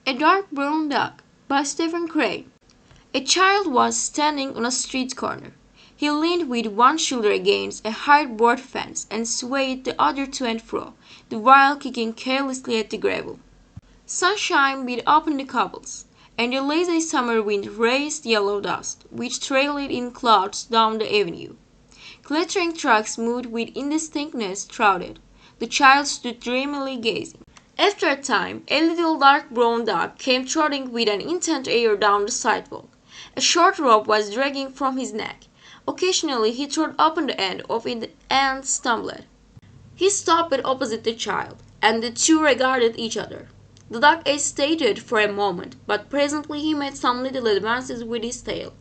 A Dark Brown Dog by Stephen Crane. A child was standing on a street corner. He leaned with one shoulder against a hard-board fence and swayed the other to and fro, the while kicking carelessly at the gravel. Sunshine beat upon the cobbles, and the lazy summer wind raised yellow dust, which trailed in clouds down the avenue. Clattering trucks moved with indistinctness shrouded. The child stood dreamily gazing. After a time, a little dark brown dog came trotting with an intent air down the sidewalk. A short rope was dragging from his neck. Occasionally he trod upon the end of it and stumbled. He stopped opposite the child, and the two regarded each other. The dog hesitated for a moment, but presently he made some little advances with his tail.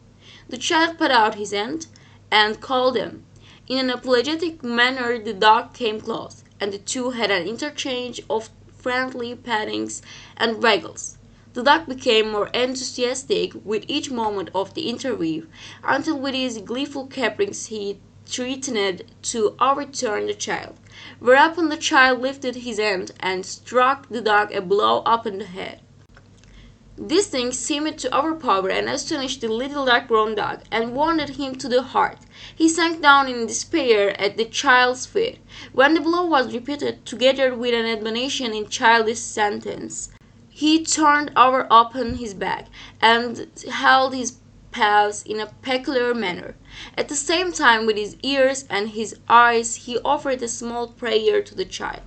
The child put out his hand and called him. In an apologetic manner the dog came close, and the two had an interchange of friendly pattings and waggles. The dog became more enthusiastic with each moment of the interview, until with his gleeful caprice he threatened to overturn the child, whereupon the child lifted his hand and struck the dog a blow upon the head. This thing seemed to overpower and astonish the little dark brown dog, and wounded him to the heart. He sank down in despair at the child's feet. When the blow was repeated, together with an admonition in childish sentence, he turned over upon his back, and held his paws in a peculiar manner. At the same time, with his ears and his eyes, he offered a small prayer to the child.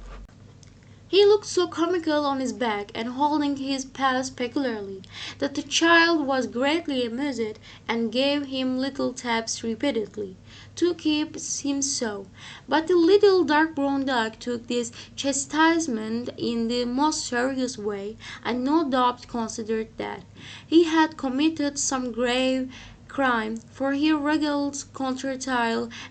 He looked so comical on his back, and holding his paws peculiarly, that the child was greatly amused, and gave him little taps repeatedly, to keep him so. But the little dark brown dog took this chastisement in the most serious way, and no doubt considered that he had committed some grave crime, for he wriggled contrite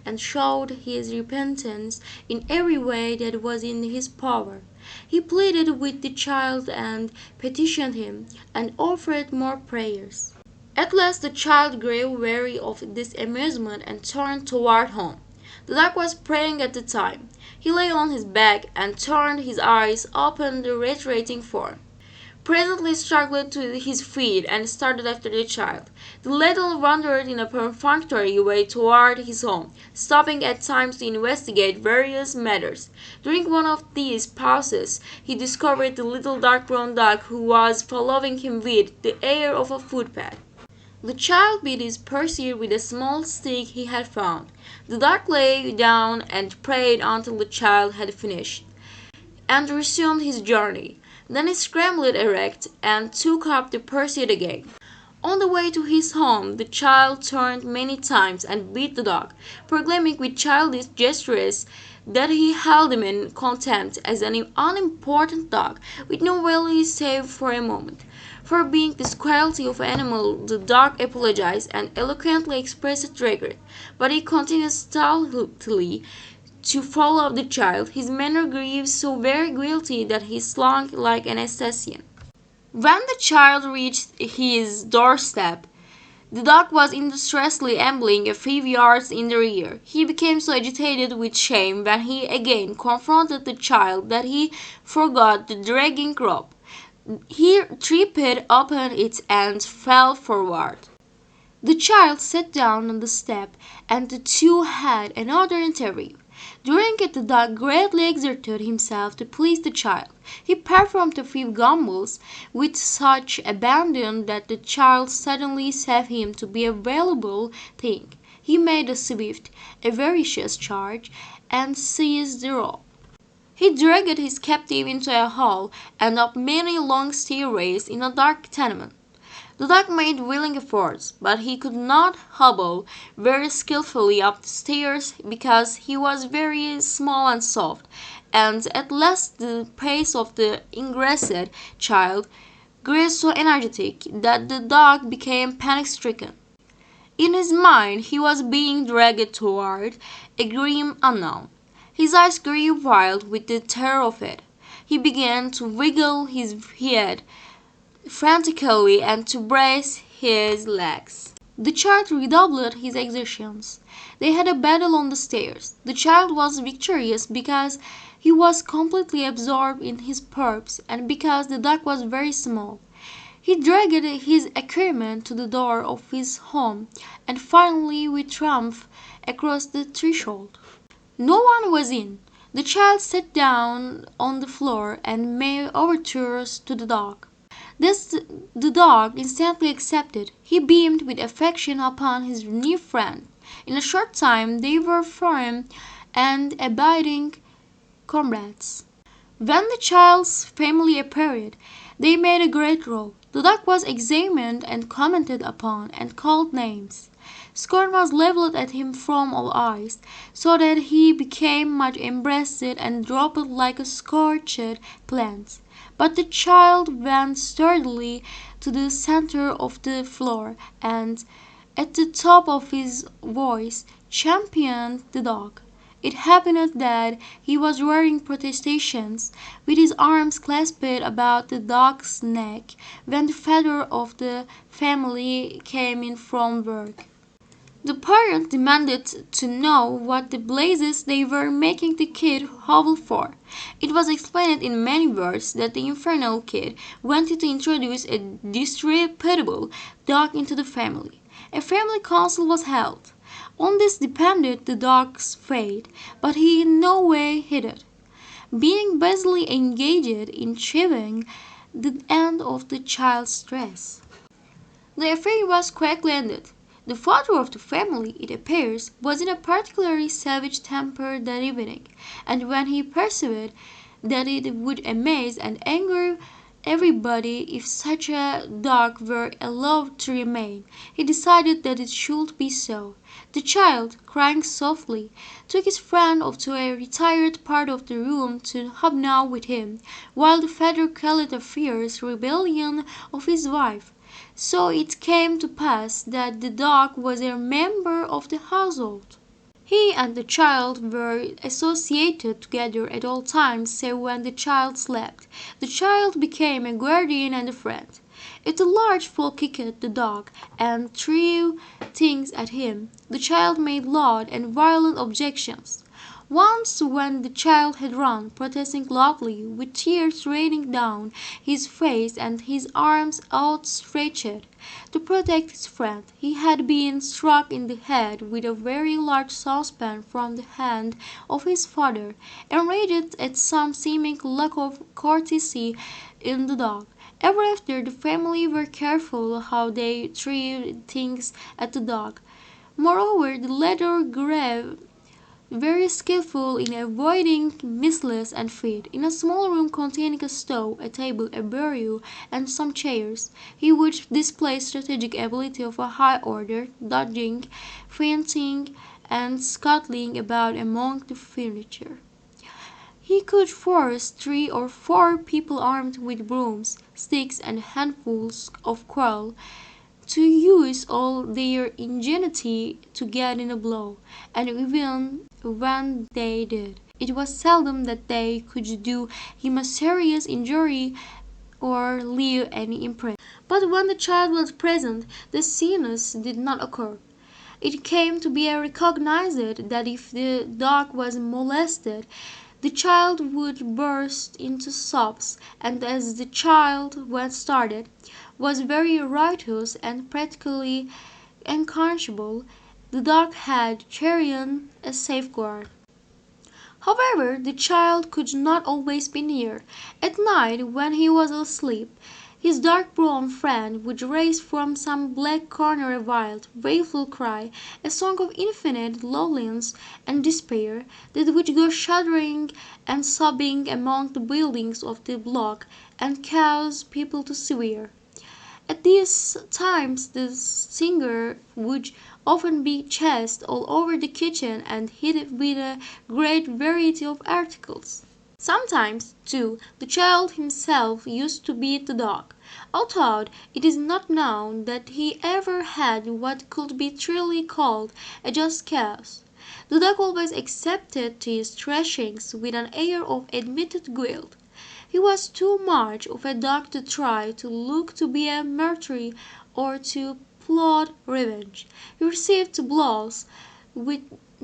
and showed his repentance in every way that was in his power. He pleaded with the child and petitioned him, and offered more prayers. At last the child grew weary of this amusement and turned toward home. The dog was praying at the time. He lay on his back and turned his eyes upon the retreating form. Presently struggled to his feet and started after the child. The latter wandered in a perfunctory way toward his home, stopping at times to investigate various matters. During one of these pauses he discovered the little dark brown dog, who was following him with the air of a footpad. The child beat his pursuer with a small stick he had found. The dog lay down and prayed until the child had finished, and resumed his journey. Then he scrambled erect and took up the pursuit again. On the way to his home the child turned many times and beat the dog, proclaiming with childish gestures that he held him in contempt as an unimportant dog, with no value save for a moment. For being this quality of animal the dog apologized and eloquently expressed regret, but he continued stoutly to follow the child. His manner grew so very guilty that he slunk like an assassin. When the child reached his doorstep, the dog was industriously ambling a few yards in the rear. He became so agitated with shame when he again confronted the child that he forgot the dragging rope. He tripped upon it and fell forward. The child sat down on the step, and the two had another interview. During it the dog greatly exerted himself to please the child. He performed a few gambols with such abandon that the child suddenly saw him to be a valuable thing. He made a swift, avaricious charge, and seized the rope. He dragged his captive into a hall and up many long stairways in a dark tenement. The dog made willing efforts, but he could not hobble very skilfully up the stairs, because he was very small and soft, and at last the pace of the engrossed child grew so energetic that the dog became panic-stricken. In his mind he was being dragged toward a grim unknown. His eyes grew wild with the terror of it. He began to wiggle his head frantically and to brace his legs. The child redoubled his exertions. They had a battle on the stairs. The child was victorious because He was completely absorbed in his purpose, and because the dog was very small, he dragged his equipment to the door of his home, and finally with triumph across the threshold. No one was in. The child sat down on the floor and made overtures to the dog. This the dog instantly accepted. He beamed with affection upon his new friend. In a short time they were firm and abiding comrades. When the child's family appeared, they made a great row. The dog was examined and commented upon, and called names. Scorn was levelled at him from all eyes, so that he became much embarrassed and dropped like a scorched plant. But the child went sturdily to the centre of the floor, and, at the top of his voice, championed the dog. It happened that he was roaring protestations, with his arms clasped about the dog's neck, when the father of the family came in from work. The parent demanded to know what the blazes they were making the kid howl for. It was explained in many words that the infernal kid wanted to introduce a disreputable dog into the family. A family council was held. On this depended the dog's fate, but he in no way hid it, being busily engaged in achieving the end of the child's dress. The affair was quickly ended. The father of the family, it appears, was in a particularly savage temper that evening, and when he perceived that it would amaze and anger everybody if such a dog were allowed to remain, he decided that it should be so. The child, crying softly, took his friend off to a retired part of the room to hobnob with him, while the father quelled a fierce rebellion of his wife. So it came to pass that the dog was a member of the household. He and the child were associated together at all times save when the child slept. The child became a guardian and a friend. If the large folk kicked the dog and threw things at him, the child made loud and violent objections. Once when the child had run, protesting loudly, with tears raining down his face and his arms outstretched to protect his friend, he had been struck in the head with a very large saucepan from the hand of his father, enraged at some seeming lack of courtesy in the dog. Ever after, the family were careful how they threw things at the dog. Moreover, the latter grew very skillful in avoiding missiles and feet. In a small room containing a stove, a table, a bureau, and some chairs, he would display strategic ability of a high order, dodging, feinting, and scuttling about among the furniture. He could force 3 or 4 people armed with brooms, sticks, and handfuls of coal to use all their ingenuity to get in a blow, and even when they did, it was seldom that they could do him a serious injury or leave any imprint. But when the child was present, the scenes did not occur. It came to be recognized that if the dog was molested, the child would burst into sobs, and as the child, when started, was very riotous and practically incorrigible, the dog had chosen a safeguard. However, the child could not always be near. At night, when he was asleep, his dark brown friend would raise from some black corner a wild, wailful cry, a song of infinite loneliness and despair, that would go shuddering and sobbing among the buildings of the block, and cause people to swear. At these times the singer would often be chased all over the kitchen and hit with a great variety of articles. Sometimes, too, the child himself used to beat the dog, although it is not known that he ever had what could be truly called a just cause. The dog always accepted his thrashings with an air of admitted guilt. He was too much of a dog to try to look to be a martyr or to plot revenge. He received blows with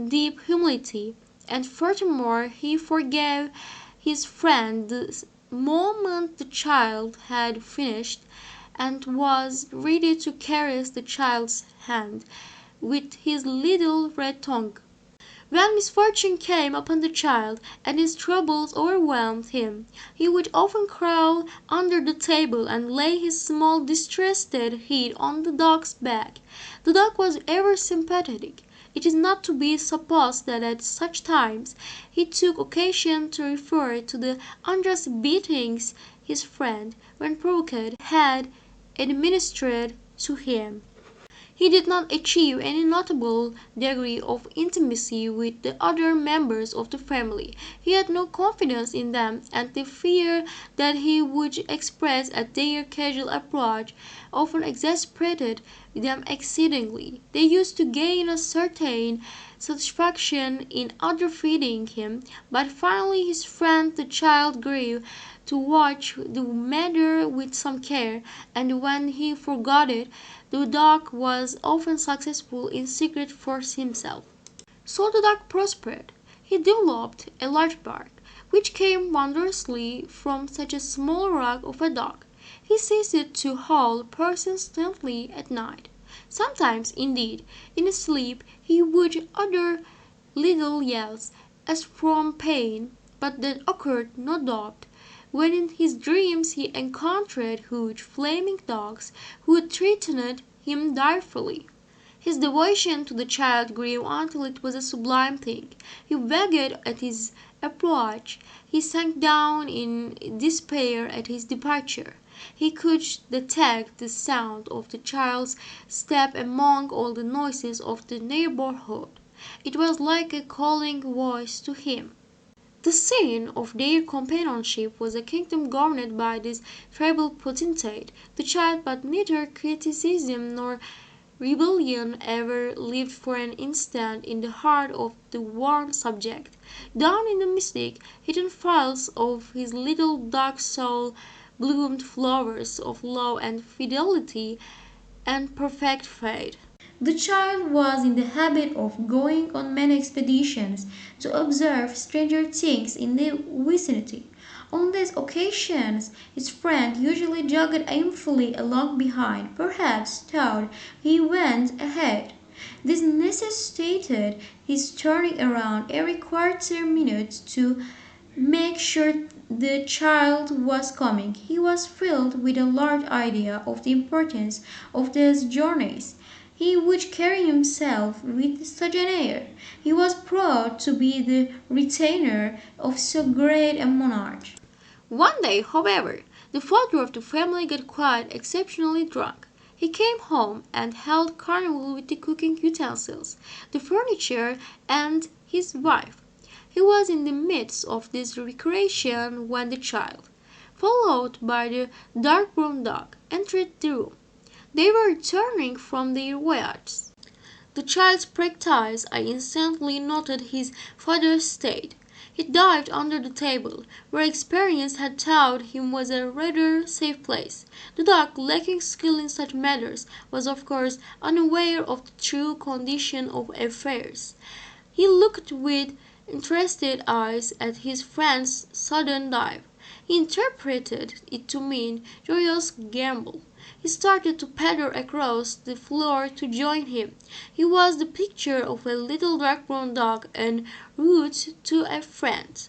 deep humility, and furthermore he forgave his friend the moment the child had finished, and was ready to caress the child's hand with his little red tongue. When misfortune came upon the child, and his troubles overwhelmed him, he would often crawl under the table and lay his small distressed head on the dog's back. The dog was ever sympathetic. It is not to be supposed that at such times he took occasion to refer to the unjust beatings his friend, when provoked, had administered to him. He did not achieve any notable degree of intimacy with the other members of the family. He had no confidence in them, and the fear that he would express at their casual approach often exasperated them exceedingly. They used to gain a certain satisfaction in underfeeding him, but finally his friend the child grew to watch the matter with some care, and when he forgot it, the dog was often successful in secret for himself. So the dog prospered. He developed a large bark, which came wondrously from such a small rogue of a dog. He ceased to howl persistently at night. Sometimes, indeed, in his sleep he would utter little yells, as from pain, but that occurred, no doubt, when in his dreams he encountered huge flaming dogs who threatened him direfully. His devotion to the child grew until it was a sublime thing. He begged at his approach. He sank down in despair at his departure. He could detect the sound of the child's step among all the noises of the neighborhood. It was like a calling voice to him. The scene of their companionship was a kingdom governed by this feeble potentate, the child, but neither criticism nor rebellion ever lived for an instant in the heart of the worn subject. Down in the mystic, hidden files of his little dark soul bloomed flowers of love and fidelity and perfect faith. The child was in the habit of going on many expeditions to observe stranger things in the vicinity. On these occasions his friend usually jogged aimfully along behind, perhaps thought he went ahead. This necessitated his turning around every quarter minute to make sure the child was coming. He was filled with a large idea of the importance of these journeys. He would carry himself with such an air. He was proud to be the retainer of so great a monarch. One day, however, the father of the family got quite exceptionally drunk. He came home and held carnival with the cooking utensils, the furniture, and his wife. He was in the midst of this recreation when the child, followed by the dark brown dog, entered the room. They were returning from their voyage. The child's pricked eyes. I instantly noted his father's state. He dived under the table, where experience had taught him was a rather safe place. The dog, lacking skill in such matters, was of course unaware of the true condition of affairs. He looked with interested eyes at his friend's sudden dive. He interpreted it to mean joyous gambol. He started to patter across the floor to join him. He was the picture of a little dark brown dog en route to a friend.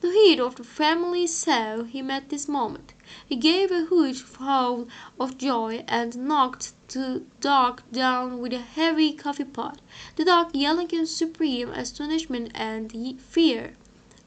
The head of the family saw him at this moment. He gave a huge howl of joy and knocked the dog down with a heavy coffee pot. The dog, yelling in supreme astonishment and fear,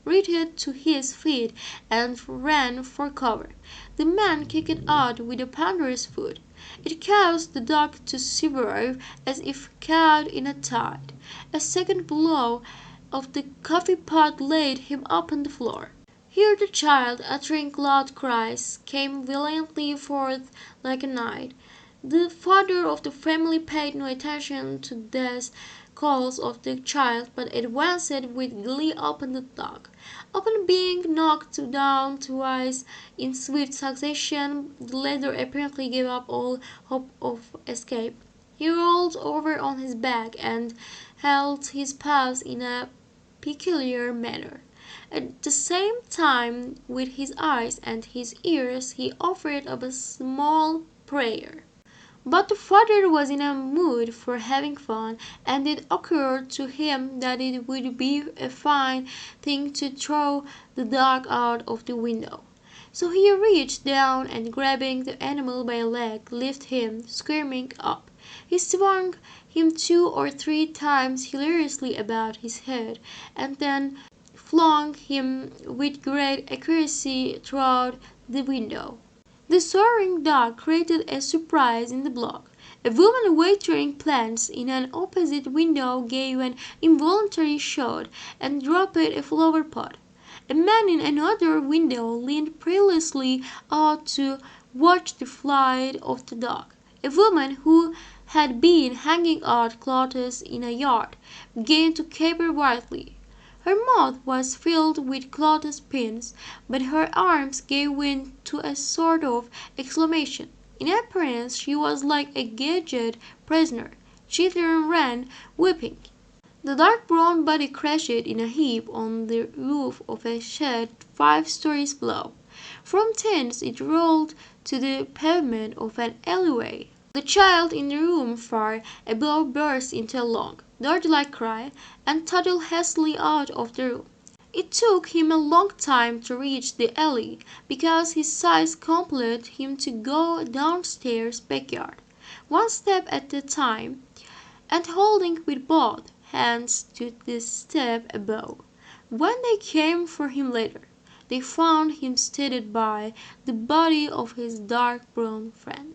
retreated to his feet and ran for cover. The man kicked out with a ponderous foot. It caused the dog to swerve as if caught in a tide. A second blow of the coffee pot laid him upon the floor. Here the child, uttering loud cries, came valiantly forth like a knight. The father of the family paid no attention to these calls of the child, but advanced with glee upon the dog. Upon being knocked down twice in swift succession, the latter apparently gave up all hope of escape. He rolled over on his back and held his paws in a peculiar manner. At the same time, with his eyes and his ears, he offered up a small prayer. But the father was in a mood for having fun, and it occurred to him that it would be a fine thing to throw the dog out of the window. So he reached down and grabbing the animal by a leg, lifted him, screaming, up. He swung him 2 or 3 times hilariously about his head, and then flung him with great accuracy through the window. The soaring dog created a surprise in the block. A woman watering plants in an opposite window gave an involuntary shout and dropped a flower pot. A man in another window leaned perilously out to watch the flight of the dog. A woman who had been hanging out clothes in a yard began to caper wildly. Her mouth was filled with clothes pins, but her arms gave vent to a sort of exclamation. In appearance she was like a gagged prisoner. Children ran, weeping. The dark brown body crashed in a heap on the roof of a shed 5 stories below. From thence it rolled to the pavement of an alleyway. The child in the room far above burst into a long, dirge-like cry, and toddled hastily out of the room. It took him a long time to reach the alley, because his size compelled him to go downstairs backyard, one step at a time, and holding with both hands to the step above. When they came for him later, they found him seated by the body of his dark brown friend.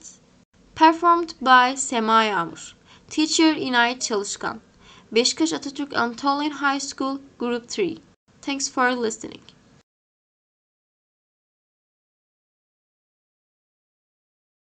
Performed by Sema. Teacher İnayet Çalışkan. Besiktas Ataturk Anatolian High School, Group 3. Thanks for listening.